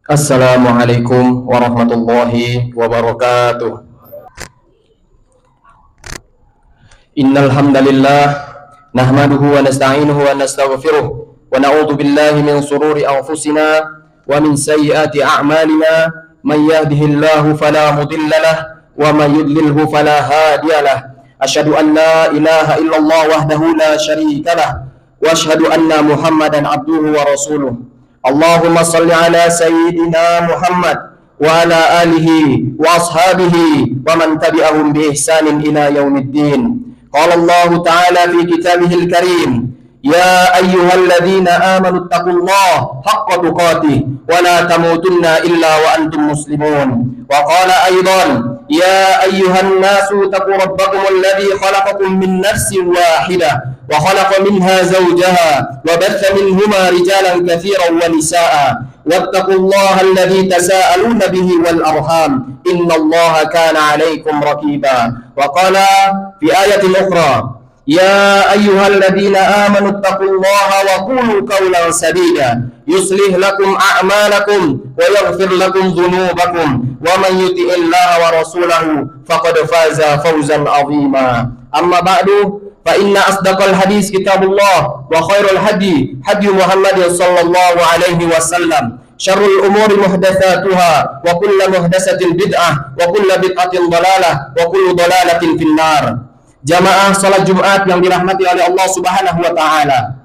Assalamualaikum warahmatullahi wabarakatuh. Innal hamdalillah nahmaduhu wa nasta'inuhu wa nastaghfiruh wa na'udzu billahi min shururi anfusina wa min sayyiati a'malina may yahdihillahu fala mudilla lahu wa may yudlilhu fala hadiya lahu. Asyhadu an la ilaha illallah wahdahu la syarika lahu wa asyhadu anna Muhammadan abduhu wa rasuluh. Allahumma salli ala sayyidina Muhammad wa ala alihi wa ashabihi wa man tabi'ahum bi ihsanin ila yaumiddin. Qala Allah ta'ala fi kitabihil karim, ya ayyuhalladzina amanu taqullaha haqqa tuqatih wa la tamutunna illa wa antum muslimun. Wa qala aidan, ya ayyuhan nasu taqu rabbakum alladzi khalaqakum min nafsin wahidah وخلق منها زوجها وبث منهما رجالا كثيرا ونساء واتقوا الله الذي تساءلون به والأرحام إن الله كان عليكم رقيبا. وقال في آية أخرى يا أيها الذين آمنوا اتقوا الله وقولوا قولا سديدا يصلح لكم أعمالكم ويغفر لكم ذنوبكم ومن يطع الله ورسوله فقد فاز فوزا عظيما. أما بعد فإن أصدق الحديث كتاب الله وخير الهدي هدي محمد صلى الله عليه وسلم شر الأمور محدثاتها وكل محدثة بدعة وكل بدعة ضلالة وكل ضلالة في النار. Jamaah salat Jumat yang dirahmati oleh Allah Subhanahu wa taala.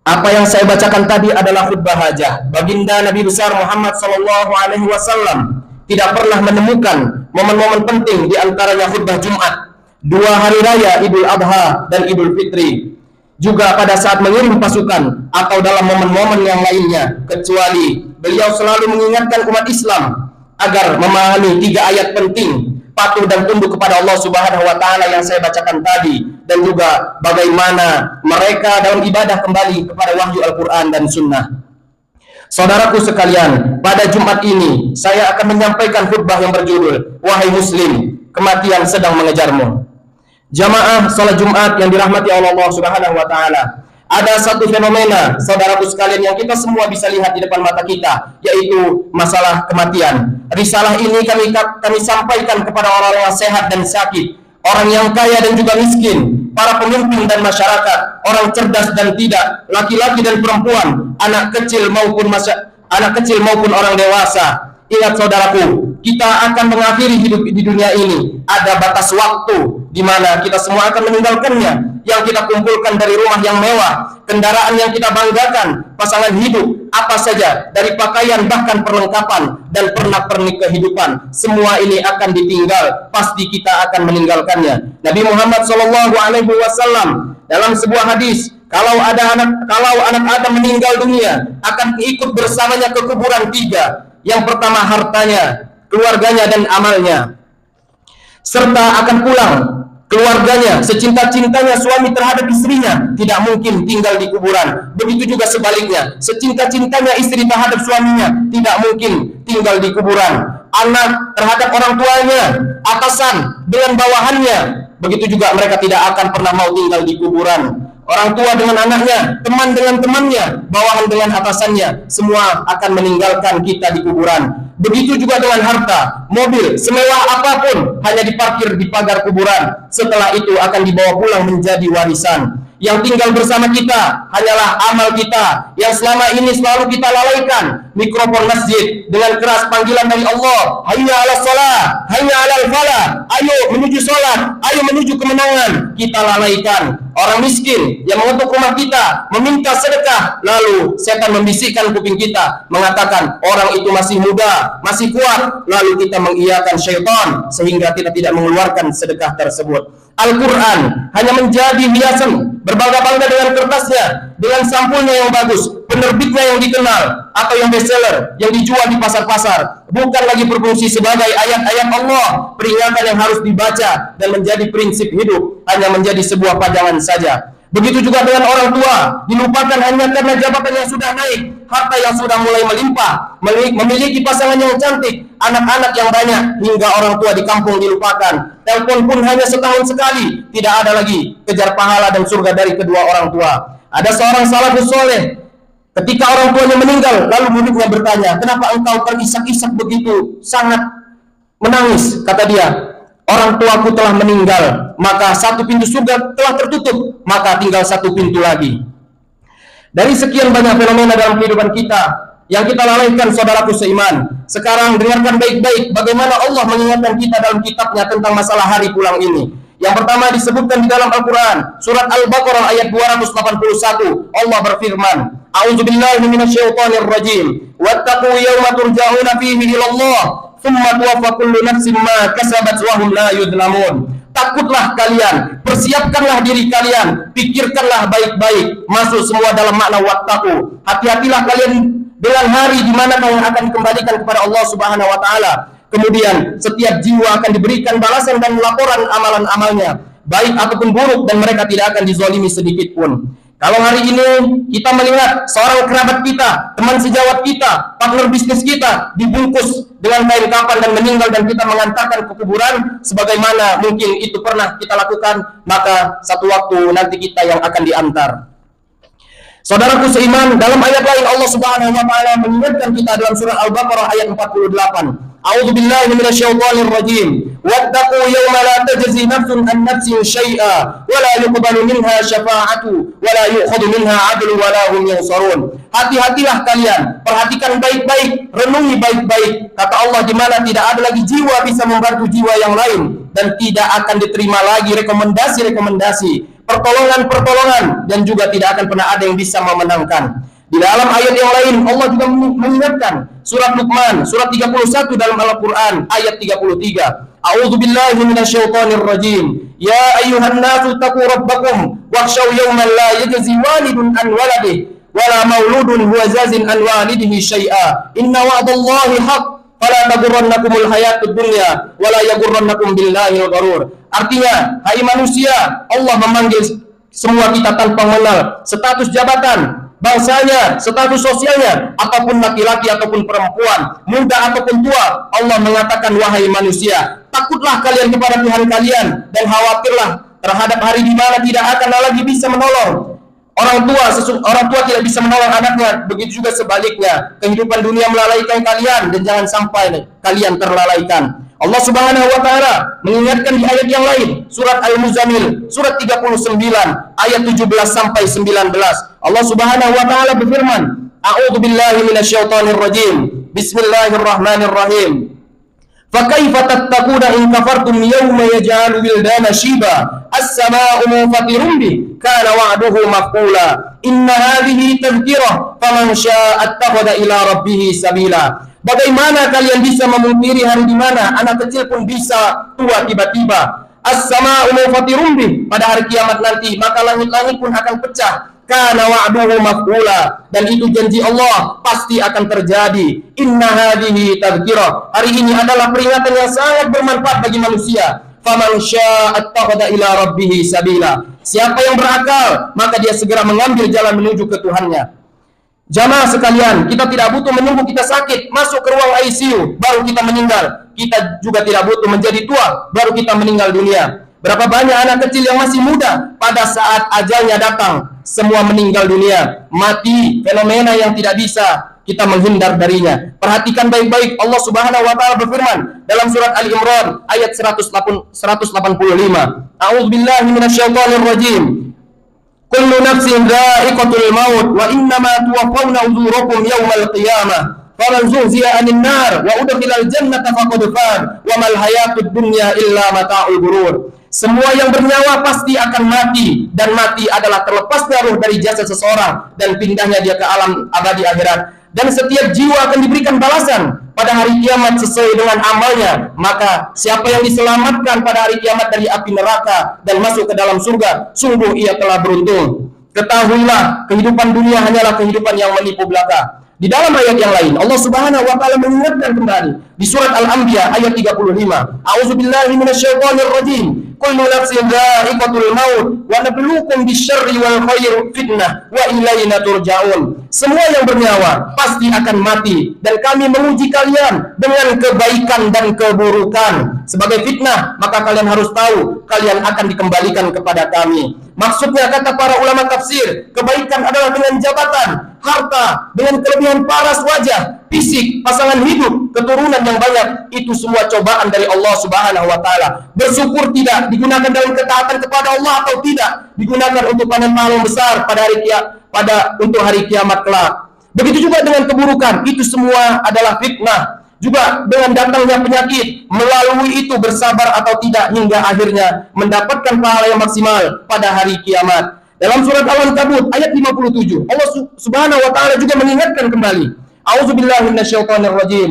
Apa yang saya bacakan tadi adalah khutbah hajah. Baginda Nabi besar Muhammad sallallahu alaihi wasallam tidak pernah menemukan momen-momen penting di antaranya khutbah Jumat, dua hari raya Idul Adha dan Idul Fitri, juga pada saat mengirim pasukan atau dalam momen-momen yang lainnya, kecuali beliau selalu mengingatkan umat Islam agar memahami tiga ayat penting, patuh dan tunduk kepada Allah Subhanahu wa taala yang saya bacakan tadi, dan juga bagaimana mereka dalam ibadah kembali kepada wahyu Al-Qur'an dan Sunnah. Saudaraku sekalian, pada Jumat ini saya akan menyampaikan khutbah yang berjudul Wahai Muslim, kematian sedang mengejarmu. Jamaah salat Jumat yang dirahmati Allah Subhanahu wa taala, ada satu fenomena saudaraku sekalian yang kita semua bisa lihat di depan mata kita, yaitu masalah kematian. Risalah ini kami sampaikan kepada orang yang sehat dan sakit, orang yang kaya dan juga miskin, para pemimpin dan masyarakat, orang cerdas dan tidak, laki-laki dan perempuan, anak kecil maupun orang dewasa. Ingat saudaraku, kita akan mengakhiri hidup di dunia ini. Ada batas waktu di mana kita semua akan meninggalkannya. Yang kita kumpulkan dari rumah yang mewah, kendaraan yang kita banggakan, pasangan hidup, apa saja, dari pakaian bahkan perlengkapan dan pernak-pernik kehidupan, semua ini akan ditinggal. Pasti kita akan meninggalkannya. Nabi Muhammad SAW dalam sebuah hadis, kalau anak Adam meninggal dunia, akan ikut bersamanya ke kuburan tiga. Yang pertama hartanya, keluarganya dan amalnya, serta akan pulang keluarganya, secinta-cintanya suami terhadap istrinya tidak mungkin tinggal di kuburan. Begitu juga sebaliknya, secinta-cintanya istri terhadap suaminya tidak mungkin tinggal di kuburan. Anak terhadap orang tuanya, atasan dengan bawahannya, begitu juga mereka tidak akan pernah mau tinggal di kuburan. Orang tua dengan anaknya, teman dengan temannya, bawahan dengan atasannya, semua akan meninggalkan kita di kuburan. Begitu juga dengan harta, mobil, semewah apapun, hanya diparkir di pagar kuburan. Setelah itu akan dibawa pulang menjadi warisan. Yang tinggal bersama kita hanyalah amal kita yang selama ini selalu kita lalaikan. Mikrofon masjid dengan keras panggilan dari Allah, hayya 'alas shalah, hayya 'alal falah, ayo menuju salat, ayo menuju kemenangan, kita lalaikan. Orang miskin yang mengetuk rumah kita meminta sedekah, lalu setan membisikkan kuping kita mengatakan orang itu masih muda, masih kuat, lalu kita mengiyakan syaitan sehingga kita tidak mengeluarkan sedekah tersebut. Al-Quran hanya menjadi hiasan, berbangga-bangga dengan kertasnya, dengan sampulnya yang bagus, penerbitnya yang dikenal, atau yang bestseller, yang dijual di pasar-pasar, bukan lagi berfungsi sebagai ayat-ayat Allah, peringatan yang harus dibaca dan menjadi prinsip hidup, hanya menjadi sebuah pajangan saja. Begitu juga dengan orang tua, dilupakan hanya karena jabatan yang sudah naik, harta yang sudah mulai melimpah, memiliki pasangan yang cantik, anak-anak yang banyak, hingga orang tua di kampung dilupakan. Telepon pun hanya setahun sekali, tidak ada lagi kejar pahala dan surga dari kedua orang tua. Ada seorang salafus soleh Ketika orang tuanya meninggal, lalu muridnya bertanya, kenapa engkau terisak-isak begitu, sangat menangis? Kata dia, orang tuaku telah meninggal, maka satu pintu surga telah tertutup, maka tinggal satu pintu lagi. Dari sekian banyak fenomena dalam kehidupan kita yang kita lalaikan, saudaraku seiman, sekarang dengarkan baik-baik bagaimana Allah mengingatkan kita dalam kitabnya tentang masalah hari pulang ini. Yang pertama disebutkan di dalam Al-Quran, surat Al-Baqarah ayat 281, Allah berfirman, A'udzubillahi minasyaitonir rajim, wattaqu yawma turja'una fihi ilallah, thumma tuwaffa kullu nafsin ma kasabat wa hum la yudlamun. Takutlah kalian, persiapkanlah diri kalian, pikirkanlah baik-baik, masuk semua dalam makna wattaqu. Hati-hatilah kalian dengan hari di mana kalian akan dikembalikan kepada Allah Subhanahu wa taala. Kemudian setiap jiwa akan diberikan balasan dan laporan amalan-amalnya, baik ataupun buruk, dan mereka tidak akan dizalimi sedikit pun. Kalau hari ini kita melihat seorang kerabat kita, teman sejawat kita, partner bisnis kita dibungkus dengan kain kafan dan meninggal, dan kita mengantarkan ke kuburan sebagaimana mungkin itu pernah kita lakukan, maka satu waktu nanti kita yang akan diantar. Saudaraku seiman, dalam ayat lain Allah Subhanahu wa taala mengingatkan kita dalam surah Al-Baqarah ayat 48. A'udzubillahi minasyaitonir rajim. Wattaqu yawma la tajzi nafsun an nafsin syai'a wa la yuqbalu minha syafa'atu wa la yu'khadhu minha 'adlun wa la hum yunsarun. Hati-hatilah kalian, perhatikan baik-baik, renungi baik-baik. Kata Allah, di mana tidak ada lagi jiwa bisa membantu jiwa yang lain, dan tidak akan diterima lagi rekomendasi-rekomendasi, pertolongan-pertolongan, dan juga tidak akan pernah ada yang bisa memenangkan. Di dalam ayat yang lain Allah juga mengingatkan, surat Luqman surat 31 dalam Al-Qur'an ayat 33. A'udzubillahi minasyaitonir rajim. Ya ayyuhan nasu taqu rabbakum wakhshaw yawman la yajzi walidun an waladihi wala mauludun huwa jazin an walidihi syai'a. Inna wa'dallahi haqq fala taghurrannakumul hayatud dunya wala yaghurrannakum billahil gharur. Artinya, hai manusia, Allah memanggil semua kita tanpa mengenal status jabatan, bangsanya, status sosialnya, ataupun laki-laki ataupun perempuan, muda ataupun tua. Allah mengatakan, wahai manusia, takutlah kalian kepada Tuhan kalian, dan khawatirlah terhadap hari di mana tidak akan lagi bisa menolong orang tua tidak bisa menolong anaknya. Begitu juga sebaliknya, kehidupan dunia melalaikan kalian, dan jangan sampai kalian terlalaikan. Allah Subhanahu wa taala mengingatkan di ayat yang lain, surat Al-Muzammil surat 39 ayat 17 sampai 19. Allah Subhanahu wa taala berfirman, A'udzubillahi minasyaitonir rajim. Bismillahirrahmanirrahim. Fakaifa tattaquna in kafartum yawma yaj'alu wildana shiba as-samaa'u munfatirun bih kana wa'duhu maf'ula. Inna hadhihi tadhkirah faman syaa'a attakhadha ila rabbih sabila. Bagaimana kalian bisa memungkiri hari di mana anak kecil pun bisa tua tiba-tiba? As-samaa'u munfatirun bih, pada hari kiamat nanti maka langit-langit pun akan pecah. Kana wa'duhu maf'ula, dan itu janji Allah pasti akan terjadi. Inna hadhihi tadhkirah, hari ini adalah peringatan yang sangat bermanfaat bagi manusia. Faman syaa'a attakhadha ila rabbih sabila. Siapa yang berakal, maka dia segera mengambil jalan menuju ke Tuhannya. Jamaah sekalian, kita tidak butuh menunggu kita sakit masuk ke ruang ICU baru kita meninggal. Kita juga tidak butuh menjadi tua baru kita meninggal dunia. Berapa banyak anak kecil yang masih muda, pada saat ajalnya datang semua meninggal dunia, mati, fenomena yang tidak bisa kita menghindar darinya. Perhatikan baik-baik, Allah Subhanahu wa taala berfirman dalam surat Ali Imran ayat 185. A'udzubillahi minasyaitonir rajim. Kullu nafsin dha'iqatul maut wa innama tuwaffawna ujurakum yawmal qiyamah. Faman zuhziya 'anil nar wa udkhilal jannata faqad faz wa mal hayatud dunya illa mata'ul ghurur. Semua yang bernyawa pasti akan mati, dan mati adalah terlepasnya ruh dari jasad seseorang dan pindahnya dia ke alam abadi akhirat. Dan setiap jiwa akan diberikan balasan pada hari kiamat sesuai dengan amalnya. Maka siapa yang diselamatkan pada hari kiamat dari api neraka dan masuk ke dalam surga, sungguh ia telah beruntung. Ketahuilah, kehidupan dunia hanyalah kehidupan yang menipu belaka. Di dalam ayat yang lain, Allah Subhanahu wa taala mengingatkan kembali di surat Al-Anbiya ayat 35. A'udzubillahi minasyaitonir rajim. Kullu nafsin dha'iqatul maut wa nabluukum bisyarri wal khairi fitnah wa ilaina turja'un. Semua yang bernyawa pasti akan mati, dan kami menguji kalian dengan kebaikan dan keburukan sebagai fitnah. Maka kalian harus tahu kalian akan dikembalikan kepada kami. Maksudnya, kata para ulama tafsir, kebaikan adalah dengan jabatan, harta, dengan kelebihan paras wajah, fisik, pasangan hidup, keturunan yang banyak. Itu semua cobaan dari Allah Subhanahu wa taala. Bersyukur tidak digunakan dalam ketaatan kepada Allah, atau tidak digunakan untuk panen pahala besar untuk hari kiamat kelak. Begitu juga dengan keburukan, itu semua adalah fitnah. Juga dengan datangnya penyakit, melalui itu bersabar atau tidak hingga akhirnya mendapatkan pahala yang maksimal pada hari kiamat. Dalam surat Al-Ankabut ayat 57, Allah Subhanahu wa taala juga mengingatkan kembali. A'udzubillahi minasyaitonirrajim.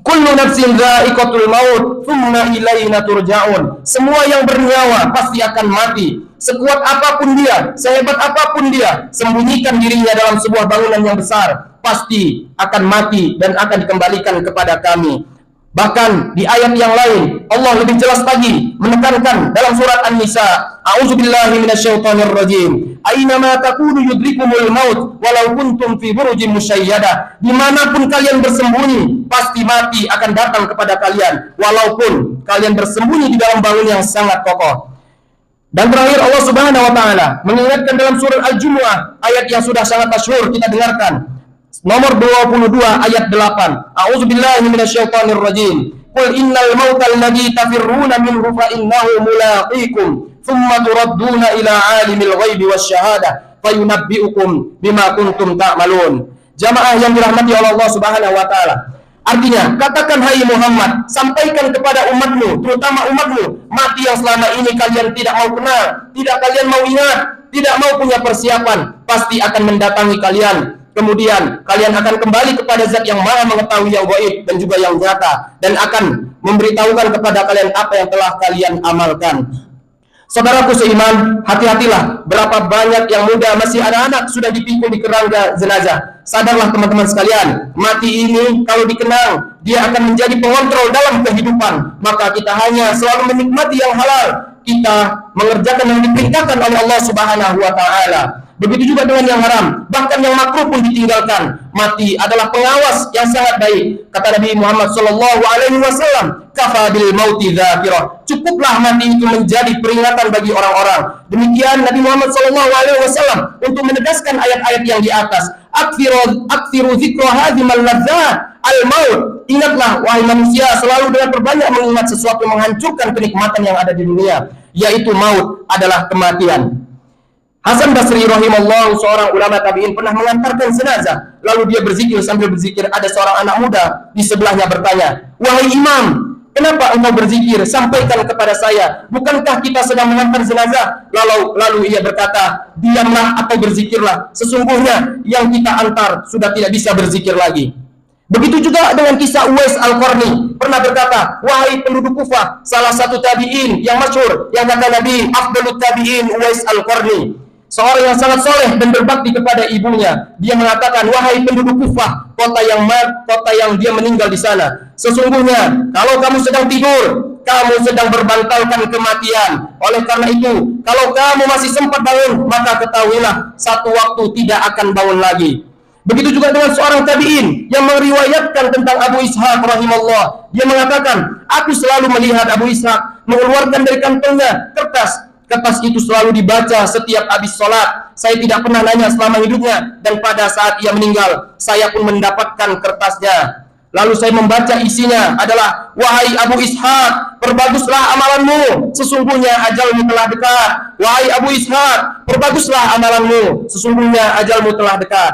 Kullu nafsin dha'iqatul maut, tsumma ilaina turja'un. Semua yang bernyawa pasti akan mati. Sekuat apapun dia, sehebat apapun dia, sembunyikan dirinya dalam sebuah bangunan yang besar, pasti akan mati dan akan dikembalikan kepada kami. Bahkan di ayat yang lain Allah lebih jelas lagi menekankan dalam surat An-Nisa, a'udzubillahi minasyaitonirrajim. Ainama takunu yudrikumul maut walau kuntum fi burujin musyayyadah. Dimanapun kalian bersembunyi, pasti mati akan datang kepada kalian, walaupun kalian bersembunyi di dalam bangunan yang sangat kokoh. Dan terakhir Allah Subhanahu wa taala mengingatkan dalam surah Al-Jumu'ah, ayat yang sudah sangat masyhur kita dengarkan. Nomor 22 ayat 8. A'udzubillahi minasyaitonirrajim. Qul innal mautal ladzi tafirruna minhu fa innahu mulaqikum, tsumma turadduna ila 'alimil ghaibi wasyahadah fayunabbi'ukum bima kuntum ta'malun. Jamaah yang dirahmati oleh Allah Subhanahu wa taala. Artinya, katakan hai Muhammad, sampaikan kepada umatmu, terutama umatmu, mati yang selama ini kalian tidak mau kenal, tidak kalian mau ingat, tidak mau punya persiapan, pasti akan mendatangi kalian. Kemudian kalian akan kembali kepada Zat yang Maha mengetahui yang gaib dan juga yang nyata, dan akan memberitahukan kepada kalian apa yang telah kalian amalkan. Saudaraku seiman, hati-hatilah, berapa banyak yang muda masih anak-anak sudah dipikul di kerangka jenazah. Sadarlah teman-teman sekalian, mati ini kalau dikenang, dia akan menjadi pengontrol dalam kehidupan. Maka kita hanya selalu menikmati yang halal, kita mengerjakan yang diperintahkan oleh Allah Subhanahu wa taala. Begitu juga dengan yang haram, bahkan yang makruh pun ditinggalkan. Mati adalah pengawas yang sangat baik. Kata Nabi Muhammad sallallahu alaihi wasallam, "Kafa bil mauti dzakirah." Cukuplah mati itu menjadi peringatan bagi orang-orang. Demikian Nabi Muhammad sallallahu alaihi wasallam untuk menegaskan ayat-ayat yang di atas. Aktsiru dzikra hadhimal ladzat al-maut. Ingatlah wahai manusia, selalu dengan berbanyak mengingat sesuatu yang menghancurkan kenikmatan yang ada di dunia, yaitu maut adalah kematian. Hasan Basri rahimahullah, seorang ulama tabi'in, pernah mengantarkan jenazah. Lalu dia berzikir, sambil berzikir ada seorang anak muda di sebelahnya bertanya, "Wahai imam, kenapa engkau berzikir? Sampaikan kepada saya. Bukankah kita sedang mengantar jenazah?" Lalu ia berkata, "Diamlah atau berzikirlah. Sesungguhnya yang kita antar sudah tidak bisa berzikir lagi." Begitu juga dengan kisah Uwais Al-Qarni, pernah berkata, "Wahai penduduk Kufah," salah satu tabi'in yang masyhur, yang kata Nabi, "Afdalut tabi'in Uwais Al-Qarni." Seorang yang sangat soleh dan berbakti kepada ibunya. Dia mengatakan, "Wahai penduduk Kufah, kota yang dia meninggal di sana. Sesungguhnya kalau kamu sedang tidur, kamu sedang berbantalkan kematian. Oleh karena itu, kalau kamu masih sempat bangun, maka ketahuilah satu waktu tidak akan bangun lagi." Begitu juga dengan seorang tabi'in yang meriwayatkan tentang Abu Ishaq rahimahullah. Dia mengatakan, "Aku selalu melihat Abu Ishaq mengeluarkan dari kantongnya kertas. Kertas itu selalu dibaca setiap habis sholat. Saya tidak pernah nanya selama hidupnya, dan pada saat ia meninggal, saya pun mendapatkan kertasnya. Lalu saya membaca isinya adalah, 'Wahai Abu Ishaq, perbaguslah amalanmu, sesungguhnya ajalmu telah dekat. Wahai Abu Ishaq, perbaguslah amalanmu, sesungguhnya ajalmu telah dekat."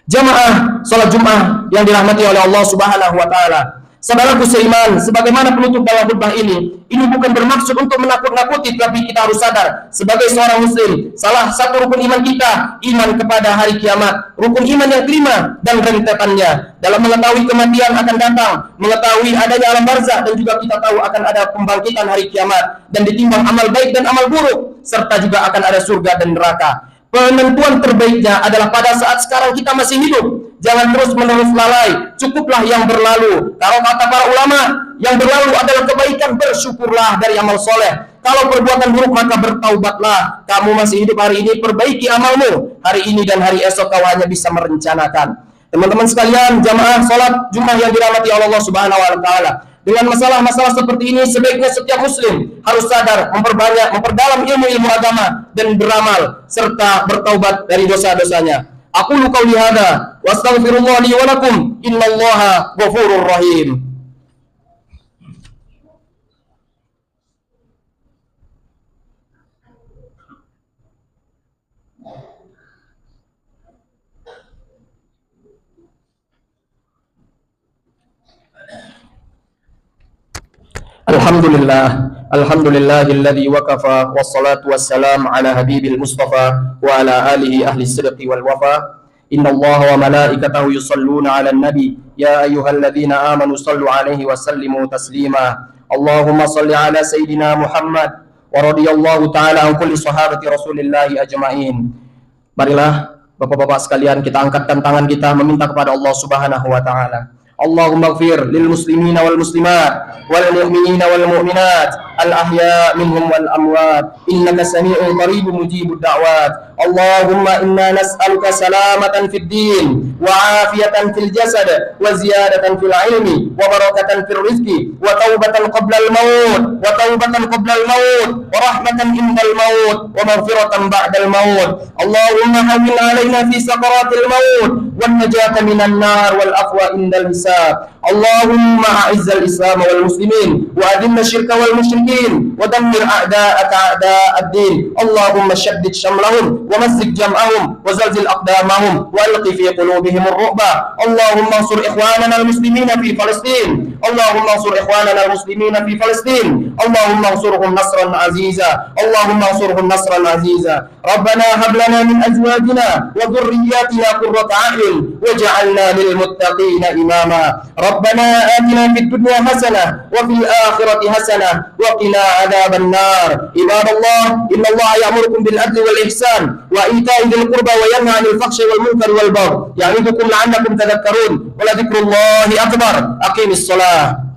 Jamaah sholat Jumat yang dirahmati oleh Allah Subhanahu wa taala. Saudaraku seiman, sebagaimana penutup dalam khutbah ini bukan bermaksud untuk menakut-nakuti, tapi kita harus sadar sebagai seorang muslim, salah satu rukun iman kita, iman kepada hari kiamat, rukun iman yang kelima dan rentetannya dalam mengetahui kematian akan datang, mengetahui adanya alam barzakh, dan juga kita tahu akan ada pembangkitan hari kiamat dan ditimbang amal baik dan amal buruk, serta juga akan ada surga dan neraka. Penentuan terbaiknya adalah pada saat sekarang kita masih hidup. Jangan terus-menerus lalai, cukuplah yang berlalu. Kalau kata para ulama, yang berlalu adalah kebaikan, bersyukurlah dari amal soleh. Kalau perbuatan buruk, maka bertaubatlah. Kamu masih hidup hari ini, perbaiki amalmu. Hari ini dan hari esok kau hanya bisa merencanakan. Teman-teman sekalian, jamaah sholat Jumat yang dirahmati Allah Subhanahu wa taala, Dengan masalah-masalah seperti ini sebaiknya setiap muslim harus sadar, memperdalam ilmu-ilmu agama dan beramal serta bertaubat dari dosa-dosanya. Aku qauli hadza wa astaghfirullah li wa lakum innallaha ghafurur rahim. Alhamdulillahilladzi wakafa wassalatu wassalam ala habibil mustafa wa ala alihi ahli sidqi wal wafa. Innallaha wa malaikatahu yusalluna 'alan nabi ya ayyuhalladzina amanu sallu 'alaihi wa sallimu taslima. Allahumma salli 'ala sayyidina Muhammad wa radhiyallahu ta'ala an kulli sahabati Rasulillahi ajma'in. Marilah Bapak-bapak sekalian, kita angkatkan tangan kita meminta kepada Allah Subhanahu wa taala. Allahumma ighfir lil muslimina wal muslimat wal mu'minina wal mu'minat al ahya minhum wal amwat innaka sami'un qaribun mujibud da'wat. Allahumma inna nas'aluka salamatan fid din wa afiyatan fil jasad wa ziyadatan fil ilmi wa barakatan fil rizqi wa taubatan qabla al maut wa rahmatan indal maut wa maghfiratan ba'dal maut. Allahumma hawwin 'alaina fi sakaratil maut wan najata minan nar wal afwa indal hisab. اللهم أعز الإسلام والمسلمين وأذل الشرك والمشركين ودمر أعداءك أعداء الدين. اللهم شدد شملهم ومزق جمعهم وزلزل أقدامهم وألق في قلوبهم الرعب. اللهم انصر إخواننا المسلمين في فلسطين. اللهم انصر إخواننا المسلمين في فلسطين. اللهم انصرهم نصرا عزيزا. اللهم انصرهم نصرا عزيزا. ربنا هب لنا من أزواجنا وذرياتنا قرة أعين واجعلنا للمتقين إماما. ربنا آتنا في الدنيا حسنة وفي الآخرة حسنة وقنا عذاب النار. عباد الله إن الله يأمركم بالعدل والإحسان وإيتاء ذي القربى وينهى عن الفحش والمنكر والبغي يعظكم لعلكم تذكرون ولذكر الله أكبر. أقيم الصلاة.